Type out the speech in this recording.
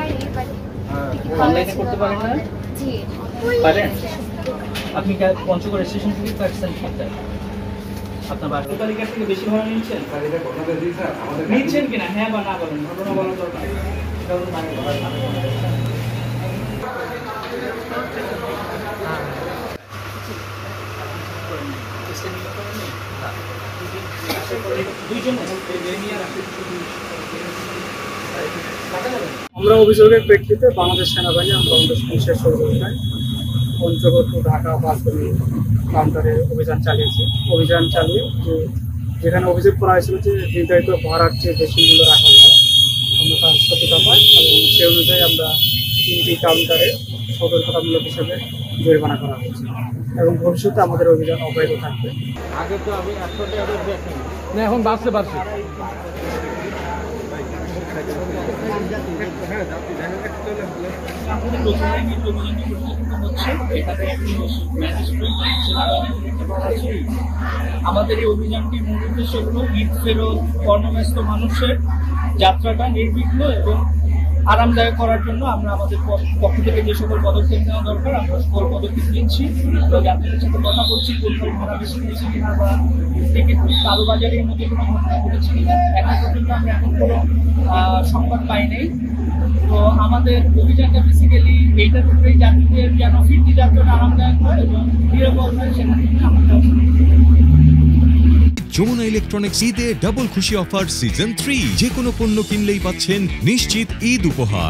পারিনি, বাট অনলাইনে করতে পারেন না? জি পারেন। আপনি পঞ্চগড় স্টেশন থেকে পাচ্ছেন ঠিকঠাক? আপনার বাসা তালিকা থেকে বেশি ভাড়া নিচ্ছেন? নিচ্ছেন কিনা? হ্যাঁ বা না বলেন, ঘটনা বলার দরকার নেই। আমরা অভিযোগের প্রেক্ষিতে বাংলাদেশ সেনাবাহিনী আমরা আমাদের পুলিশের সহযোগিতায় পঞ্চগড় টু ঢাকা বাসগুলি কাউন্টারে অভিযান চালিয়েছি। অভিযান চালিয়ে যেখানে অভিযোগ করা হয়েছিল যে নির্ধারিত ভাড়ার চেয়ে বেশি মূল্য রাখা হয়, আমরা তার সত্যতা পাই এবং সে অনুযায়ী আমরা 3টি কাউন্টারে সতর্কতামূলক হিসেবে জরিমানা করা হয়েছে এবং ভবিষ্যতে আমাদের অভিযান অব্যাহত থাকবে। আগে তো আমি 100 টাকা না, এখন বাড়ছে। আমাদের নতুন আইনের অভিযানটি পরিচালিত হচ্ছে। এখানে আমাদের এই অভিযানটির মূল উদ্দেশ্য হল ঈদ ফেরত কর্মব্যস্ত মানুষের যাত্রাটা নির্বিঘ্ন এবং আরামদায়ক করার জন্য আমরা আমাদের পক্ষ থেকে যে সকল পদক্ষেপ নেওয়া দরকার আমরা সকল পদক্ষেপ নিচ্ছি। তো যাত্রীদের সাথে কথা বলছি, কোথাও ভাড়া বেশি হয়েছে কিনা বা টিকিট কালোবাজারের মধ্যে কোনো ঘটনা ঘটেছে কিনা। এখন পর্যন্ত আমরা এখন কোনো সংবাদ পাই নাই। তো আমাদের অভিযানটা বেসিক্যালি এইটার উপরেই যাত্রীদের যেন ফিরতি যাত্রাটা আরামদায়ক হয় এবং নিরাপদ হয়, সেখানে আমাদের যমুনা ইলেকট্রনিক্স ঈদে ডাবল খুশি অফার সিজন 3, যে কোনো পণ্য কিনলেই পাচ্ছেন নিশ্চিত ঈদ উপহার।